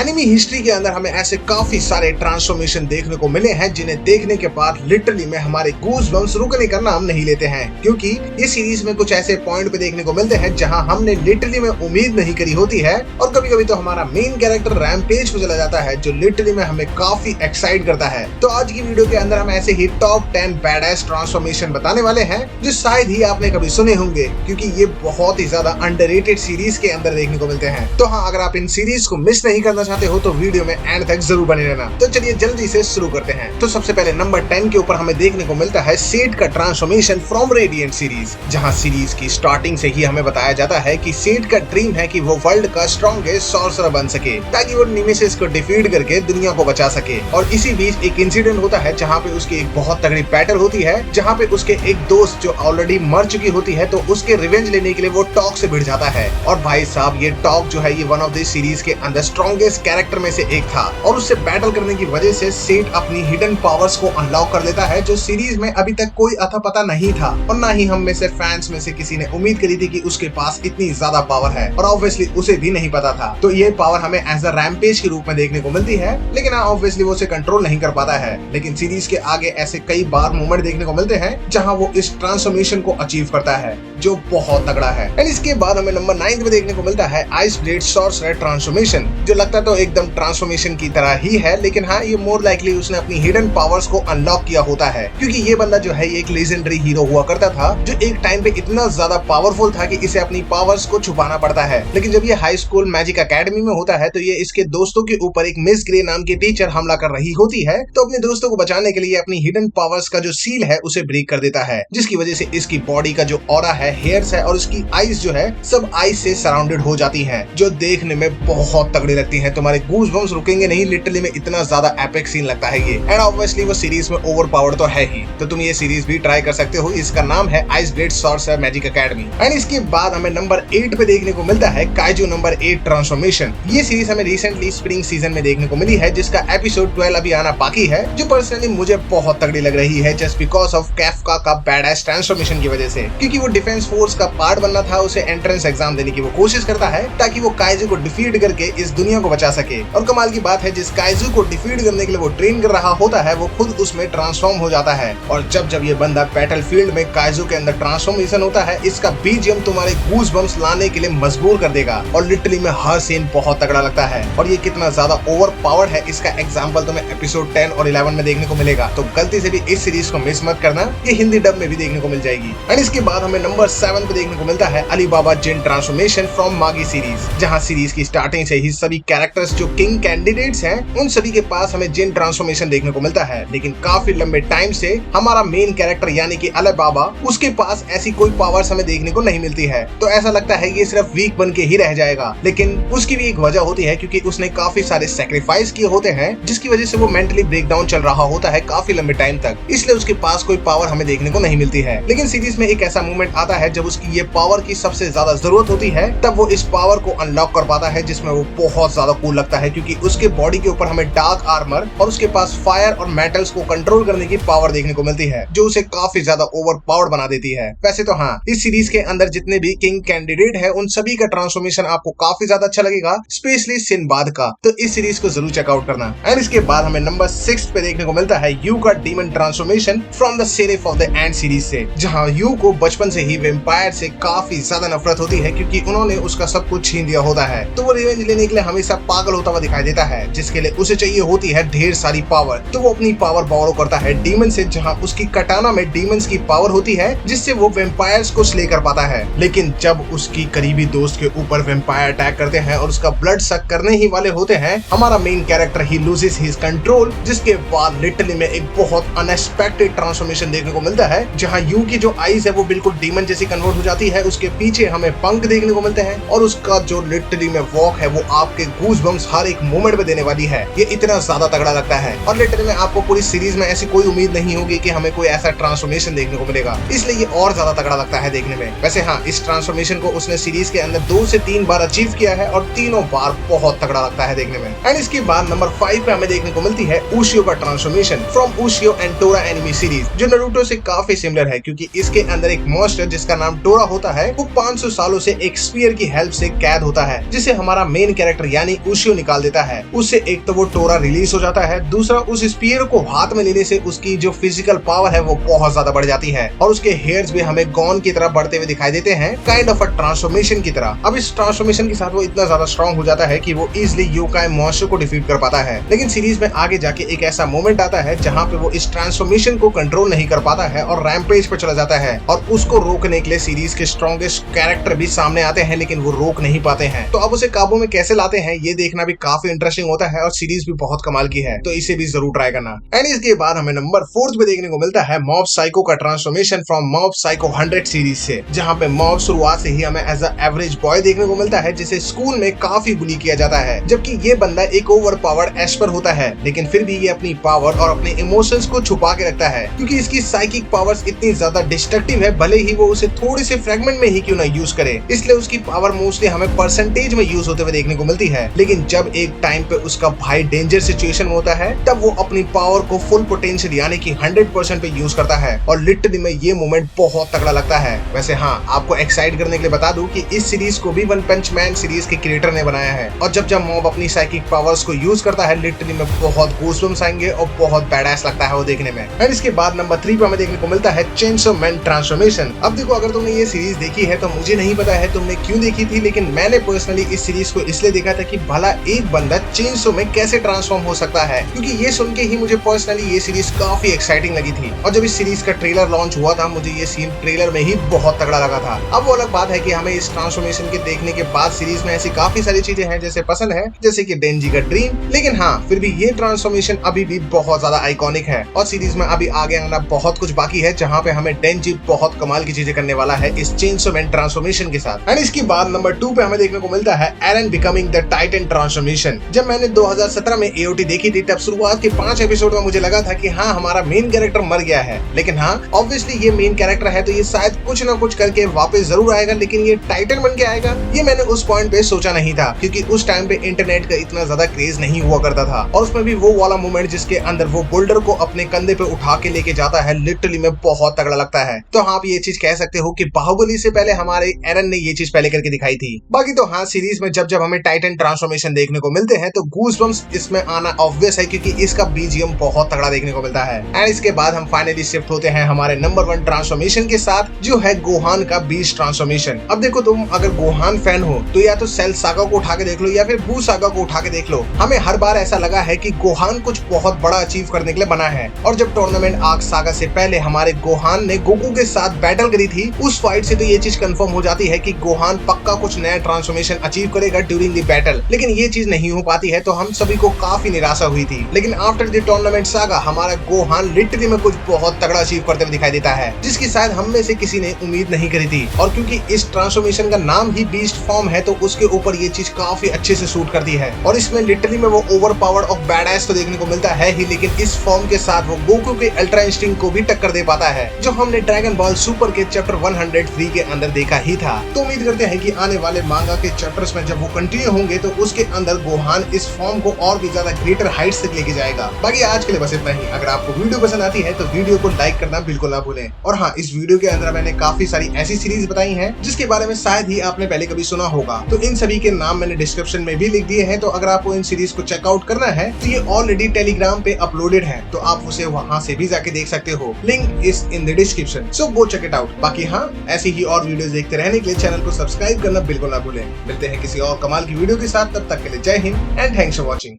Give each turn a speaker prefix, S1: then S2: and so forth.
S1: Enemy history के अंदर हमें ऐसे काफी सारे ट्रांसफॉर्मेशन देखने को मिले हैं जिन्हें देखने के बाद लिटरली में हमारे गूज बम्स रुकने का नाम नहीं लेते हैं, क्योंकि इस सीरीज में कुछ ऐसे पॉइंट पे देखने को मिलते हैं जहां हमने लिटरली में उम्मीद नहीं करी होती है, और कभी कभी तो हमारा मेन कैरेक्टर रैम्पेज पे चला जाता है जो लिटरली में हमें काफी एक्साइट करता है। तो आज की वीडियो के अंदर हम ऐसे ही टॉप 10 बैडएस ट्रांसफॉर्मेशन बताने वाले हैं जो शायद ही आपने कभी सुने होंगे, क्योंकि ये बहुत ही ज्यादा अंडररेटेड सीरीज के अंदर देखने को मिलते हैं। तो हाँ, अगर आप इन सीरीज को मिस नहीं करना चाहते हो तो वीडियो में एंड तक जरूर बने रहना। तो चलिए जल्दी से शुरू करते हैं। तो सबसे पहले नंबर 10 के ऊपर हमें देखने को मिलता है सेड का ट्रांसफॉर्मेशन फ्रॉम रेडिएंट सीरीज, जहां सीरीज की स्टार्टिंग से ही हमें बताया जाता है कि सेड का ड्रीम है कि वो वर्ल्ड का स्ट्रॉन्गेस्ट सॉर्सरर बन सके ताकि वो नेमेसिस को डिफीट करके दुनिया को बचा सके। और इसी बीच एक इंसिडेंट होता है जहाँ पे उसकी एक बहुत तगड़ी बैटल होती है, जहाँ पे उसके एक दोस्त जो ऑलरेडी मर चुकी होती है तो उसके रिवेंज लेने के लिए वो टॉक से भिड़ जाता है। और भाई साहब, ये टॉक जो है ये वन ऑफ दिस सीरीज के अंदर स्ट्रॉन्गेस्ट कैरेक्टर में से एक था, और उससे बैटल करने की वजह से सेड अपनी हिडन पावर्स को अनलॉक कर लेता है जो सीरीज में अभी तक कोई अता पता नहीं था, और ना ही हम में से फैंस में से किसी ने उम्मीद करी थी कि उसके पास इतनी ज्यादा पावर है, और ऑब्वियसली उसे भी नहीं पता था। तो ये पावर हमें एज अ रैम्पेज के रूप में देखने को मिलती है, लेकिन ऑब्वियसली वो उसे कंट्रोल नहीं कर पाता है। लेकिन सीरीज के आगे ऐसे कई बार मोमेंट देखने को मिलते हैं जहां वो इस ट्रांसफॉर्मेशन को अचीव करता है जो बहुत तगड़ा है। एंड इसके बाद हमें नंबर 9 में देखने को मिलता है आइस ब्लेड सॉर्सरर ट्रांसफॉर्मेशन, जो लगता तो एकदम ट्रांसफॉर्मेशन की तरह ही है, लेकिन हाँ, ये मोर लाइकली उसने अपनी हिडन पावर्स को अनलॉक किया होता है, क्योंकि ये बंदा जो है एक लेजेंडरी हीरो हुआ करता था जो एक टाइम पे इतना ज्यादा पावरफुल था कि इसे अपनी पावर्स को छुपाना पड़ता है। लेकिन जब ये हाई स्कूल मैजिक एकेडमी में होता है तो ये इसके दोस्तों के ऊपर एक मिस ग्रे नाम की टीचर हमला कर रही होती है, तो अपने दोस्तों को बचाने के लिए अपनी हिडन पावर्स का जो सील है उसे ब्रेक कर देता है, जिसकी वजह से इसकी बॉडी का जो ऑरा है, हेयर्स है और उसकी आईज जो है सब आइस से सराउंडेड हो जाती हैं, जो देखने में बहुत तगड़ी लगती हैं। तुम्हारे गूज बम्स रुकेंगे नहीं, लिटरली में इतना ज्यादा एपिक सीन लगता है ये। एंड ऑब्वियसली वो सीरीज में ओवरपावर्ड तो है ही, तो तुम ये सीरीज भी ट्राई कर सकते हो। इसका नाम है ice blade sorcerer magic academy. And इसके बाद हमें नंबर 8 पे देखने को मिलता है काइजू नंबर 8 ट्रांसफॉर्मेशन। ये सीरीज हमें रिसेंटली स्प्रिंग सीजन में देखने को मिली है, जिसका एपिसोड 12 अभी आना बाकी है, जो पर्सनली मुझे बहुत तगड़ी लग रही है जस्ट बिकॉज ऑफ कैफ्का का बैडएस ट्रांसफॉर्मेशन की वजह से, क्योंकि वो डिफेंस फोर्स का पार्ट बनना था, उसे एंट्रेंस एग्जाम देने की वो कोशिश करता है ताकि वो काइजू को डिफीट करके इस दुनिया को बचा सके। और कमाल की बात है, जिस काइजू को डिफीट करने के लिए वो ट्रेन कर रहा होता है वो खुद उसमें ट्रांसफॉर्म हो जाता है। और जब जब ये बंदा बैटलफील्ड में काइजू के अंदर ट्रांसफॉर्मेशन होता है, इसका बीजीएम तुम्हारे गूज बम्स लाने के लिए मजबूर कर देगा, और लिटरली में हर सीन बहुत तगड़ा लगता है। और ये कितना ज्यादा ओवर पावर्ड है इसका एग्जाम्पल तुम्हें एपिसोड 10 और 11 में देखने को मिलेगा। तो गलती से भी इस सीरीज को मिस मत करना, ये हिंदी डब में भी देखने को मिल जाएगी। एंड इसके बाद हमें नंबर 7 पे देखने को मिलता है अलीबाबा जिन ट्रांसफॉर्मेशन फ्रॉम मागी सीरीज, जहां सीरीज की स्टार्टिंग से ही सभी कैरेक्टर्स जो किंग कैंडिडेट्स हैं उन सभी के पास हमें जिन ट्रांसफॉर्मेशन देखने को मिलता है, लेकिन काफी लंबे टाइम से हमारा मेन कैरेक्टर यानी कि अलीबाबा, उसके पास ऐसी कोई पावर्स हमें देखने को नहीं मिलती है। तो ऐसा लगता है ये सिर्फ वीक बन के ही रह जाएगा, लेकिन उसकी भी एक वजह होती है, क्योंकि उसने काफी सारे सैक्रिफाइस किए होते हैं, जिसकी वजह से वो मेंटली ब्रेकडाउन चल रहा होता है काफी लंबे टाइम तक, इसलिए उसके पास कोई पावर हमें देखने को नहीं मिलती है। लेकिन सीरीज में एक ऐसा मोमेंट आता है जब उसकी ये पावर की सबसे ज्यादा जरूरत होती है, तब वो इस पावर को अनलॉक कर पाता है, जिसमें वो बहुत ज्यादा कूल लगता है, क्योंकि उसके बॉडी के ऊपर हमें डार्क आर्मर और उसके पास फायर और मेटल्स को कंट्रोल करने की पावर देखने को मिलती है, जो उसे काफी ज्यादा ओवर पावर्ड बना देती है। वैसे तो हाँ, इस सीरीज के अंदर जितने भी किंग कैंडिडेट है उन सभी का ट्रांसफॉर्मेशन आपको काफी ज्यादा अच्छा लगेगा, स्पेशली सिनबाद का, तो इस सीरीज को जरूर चेकआउट करना। एंड इसके बाद हमें नंबर 6 पे देखने को मिलता है यू का demon transformation from the sheriff of the end series से, जहां यू को बचपन से ही वेम्पायर से काफी ज्यादा नफरत होती है, क्योंकि उन्होंने उसका सब कुछ छीन दिया होता है। तो वो रिवेंज लेने के लिए हमेशा पागल होता हुआ दिखाई देता है, जिसके लिए उसे चाहिए होती है ढेर सारी पावर। तो वो अपनी पावर बोरो करता है डीमन से, जहां उसकी कटाना में डीमंस की पावर होती है, जिससे वो वेम्पायर्स को स्ले कर पाता है। लेकिन जब उसकी करीबी दोस्त के ऊपर वेम्पायर अटैक करते हैं और उसका ब्लड सक करने ही वाले होते हैं, हमारा मेन कैरेक्टर ही लूजेस हिज कंट्रोल, जिसके बाद लिटरली में एक बहुत अनएक्सपेक्टेड ट्रांसफॉर्मेशन देखने को मिलता है, जहां यू की जो आईज है वो बिल्कुल डीमन जैसी कन्वर्ट हो जाती है, उसके पीछे हमें पंख देखने को मिलते हैं, और उसका जो लिटरली में वॉक है वो आपके गूज बम्स हर एक मोमेंट में देने वाली है। ये इतना ज्यादा तगड़ा लगता है, और लिटरली में आपको पूरी सीरीज में ऐसी कोई उम्मीद नहीं होगी कि हमें कोई ऐसा ट्रांसफॉर्मेशन देखने को मिलेगा, इसलिए ये और ज्यादा तगड़ा लगता है देखने में। वैसे हाँ, इस ट्रांसफॉर्मेशन को उसने सीरीज के अंदर 2 से 3 बार अचीव किया है, और तीनों बार बहुत तगड़ा लगता है देखने में। एंड इसके बाद नंबर 5 पे हमें देखने को मिलती है उशियो का transformation from Ushio and Tora anime series, जो नारुतो से काफी सिमिलर है, क्योंकि इसके अंदर एक मॉन्स्टर जिसका जिसका नाम टोरा होता है, वो 500 सालों से एक स्पीयर की हेल्प से कैद होता है, जिसे हमारा मेन कैरेक्टर यानी उशियो निकाल देता है। उससे एक तो वो टोरा रिलीज हो जाता है, दूसरा उस स्पीयर को हाथ में लेने से उसकी जो फिजिकल पावर है वो बहुत ज्यादा बढ़ जाती है और उसके हेयर्स भी हमें गॉन की तरह बढ़ते हुए दिखाई देते हैं, काइंड ऑफ अ ट्रांसफॉर्मेशन की तरह। अब इस ट्रांसफॉर्मेशन के साथ वो इतना ज्यादा स्ट्रॉन्ग हो जाता है कि वो इजिली योकाई मॉन्स्टर को डिफीट कर पाता है। लेकिन सीरीज में आगे जाके एक ऐसा मोमेंट आता है जहाँ पे वो इस ट्रांसफॉर्मेशन को कंट्रोल नहीं कर पाता है और रैम्पेज पे चला जाता है और उसको रोकने के लिए सीरीज के स्ट्रॉन्गेस्ट कैरेक्टर भी सामने आते हैं, लेकिन वो रोक नहीं पाते हैं। तो अब उसे काबू में कैसे लाते हैं ये देखना भी काफी इंटरेस्टिंग होता है और सीरीज भी बहुत कमाल की है, तो इसे भी जरूर ट्राई करना। एंड इसके बाद हमें नंबर 4 पे देखने को मिलता है मॉब साइको का transformation from mob psycho 100 series से, जहाँ पे मॉब शुरुआत से ही हमें एज अ एवरेज बॉय देखने को मिलता है जिसे स्कूल में काफी बुली किया जाता है, जबकि ये बंदा एक ओवर पावर्ड एस्पर होता है, लेकिन फिर भी ये अपनी पावर और अपने इमोशंस को छुपा के रखता है क्योंकि इसकी साइकिक पावर्स इतनी ज्यादा डिस्ट्रक्टिव है, भले ही वो उसे थोड़े से फ्रेगमेंट में ही क्यों ना यूज करे। इसलिए उसकी पावर मोस्टली हमें परसेंटेज में यूज होते हुए देखने को मिलती है। लेकिन जब एक टाइम पे उसका भाई डेंजर सिचुएशन में होता है तब वो अपनी पावर को फुल पोटेंशियल यानी कि 100% पे यूज करता है और लिटरली में ये मोमेंट बहुत तगड़ा लगता है। वैसे हाँ, आपको एक्साइट करने के लिए बता दूं कि इस सीरीज को भी वन पंच मैन सीरीज के क्रिएटर ने बनाया है और जब मॉब अपनी साइकिक पावर्स को यूज करता है लिटरली में बहुत गूज़बम्स आएंगे और बहुत बैडएस लगता है वो देखने में। एंड इसके बाद नंबर 3 पे हमें देखने को मिलता है चेनसो मैन ट्रांसफॉर्मेशन। अब देखो, अगर तुमने ये सीरीज देखी है तो मुझे नहीं पता है तुमने क्यों देखी थी, लेकिन मैंने पर्सनली इस सीरीज को इसलिए देखा था कि भला एक बंदा चेनसो में कैसे ट्रांसफॉर्म हो सकता है, क्योंकि ये सुन के ही मुझे पर्सनली ये सीरीज काफी एक्साइटिंग लगी थी। और जब इस सीरीज का ट्रेलर लॉन्च हुआ था मुझे ये सीन ट्रेलर में ही बहुत तगड़ा लगा था। अब वो अलग बात है कि हमें इस ट्रांसफॉर्मेशन के देखने के बाद सीरीज में ऐसी काफी सारी चीजें हैं जैसे पसंद है, जैसे कि डेंजी का ड्रीम, लेकिन हाँ फिर भी ये ट्रांसफॉर्मेशन अभी भी बहुत ज्यादा आइकॉनिक है और सीरीज में अभी आगे आना बहुत कुछ बाकी है जहाँ पे हमें डेंजी बहुत कमाल की चीजें करने वाला है इस चेनसो मैन ट्रांसफॉर्मेशन के साथ। एंड इसके बाद नंबर 2 पे हमें देखने को मिलता है एरन बिकमिंग द टाइटन ट्रांसफॉर्मेशन। जब मैंने 2017 में एओटी देखी थी तब शुरुआत के 5 एपिसोड में मुझे लगा था कि हाँ हमारा मेन कैरेक्टर मर गया है, लेकिन हाँ ऑब्वियसली ये मेन कैरेक्टर है तो ये शायद कुछ ना कुछ करके वापस जरूर आएगा, लेकिन ये टाइटन बन के आएगा ये मैंने उस पॉइंट पे सोचा नहीं था क्योंकि उस टाइम पे इंटरनेट का इतना ज्यादा क्रेज नहीं हुआ करता था और उसमें भी वो वाला मोमेंट जिसके अंदर वो बोल्डर को अपने कंधे पे उठा के लेके जाता है लिटरली में बहुत तगड़ा लगता है। तो हाँ, आप ये चीज कह सकते हो कि बाहुबली से पहले हमारे एरन ने ये चीज पहले करके दिखाई थी। बाकी तो हाँ, सीरीज में जब हमें टाइटन ट्रांसफॉर्मेशन देखने को मिलते हैं तो गूज़बम्स इसमें आना ऑब्वियस है क्योंकि इसका बीजीएम बहुत तगड़ा देखने को मिलता है। एंड इसके बाद हम फाइनली शिफ्ट होते हैं हमारे नंबर 1 ट्रांसफॉर्मेशन के साथ जो है गोहान का बीस्ट ट्रांसफॉर्मेशन। अब देखो, तुम अगर गोहान फैन हो तो या तो सेल सागा को उठा के देख लो या फिर बू सागा को उठा के देख लो। हमें हर बार ऐसा लगा है कि गोहान कुछ बहुत बड़ा अचीव करने के लिए बना है और जब टूर्नामेंट आर्क सागा से पहले हमारे गोहान ने गोकू के साथ बैटल करी थी उस फाइट से तो ये चीज कंफर्म हो जाती है कि गोहान पक्का कुछ नया ट्रांसफॉर्मेशन अचीव करेगा ड्यूरिंग द बैटल, लेकिन ये चीज नहीं हो पाती है तो हम सभी को काफी निराशा हुई थी। लेकिन आफ्टर द टूर्नामेंट सागा हमारा गोहान लिटरली में कुछ बहुत तगड़ा अचीव करते हुए दिखाई देता है जिसकी शायद हम में से किसी ने उम्मीद नहीं करी थी। और क्योंकि इस ट्रांसफॉर्मेशन का नाम ही बीस्ट फॉर्म है तो उसके ऊपर ये चीज काफी अच्छे से सूट करती है और इसमें लिटरली में वो ओवर पावर्ड और बैडएस तो देखने को मिलता है ही, लेकिन इस फॉर्म के साथ वो गोकू के अल्ट्रा इंस्टिंक्ट को भी टक्कर दे पाता है जो हमने ड्रैगन बॉल सुपर के चैप्टर 103 के अंदर देखा ही था। तो उम्मीद करते हैं कि आने वाले मांगा के चैप्टर्स में जब वो कंटिन्यू होंगे तो उसके अंदर गोहान इस फॉर्म को और भी ज्यादा ग्रेटर हाइट्स तक लेके जाएगा। बाकी आज के लिए बस इतना ही। अगर आपको वीडियो पसंद आती है तो वीडियो को लाइक करना बिल्कुल ना भूलें। और हाँ, इस वीडियो के अंदर मैंने काफी सारी ऐसी सीरीज बताई हैं जिसके बारे में शायद ही आपने पहले कभी सुना होगा, तो इन सभी के नाम मैंने डिस्क्रिप्शन में भी लिख दिए हैं। तो अगर आपको इन सीरीज को चेकआउट करना है तो ये ऑलरेडी टेलीग्राम पे अपलोडेड है, तो आप उसे वहां से भी जाके देख सकते हो। Link is in the description, so go check it out. बाकी हाँ, ऐसी ही और वीडियोस देखते रहने के लिए चैनल को सब्सक्राइब करना बिल्कुल ना भूलें। मिलते हैं किसी और कमाल की वीडियो के साथ, तब तक के लिए जय Hind and thanks for watching.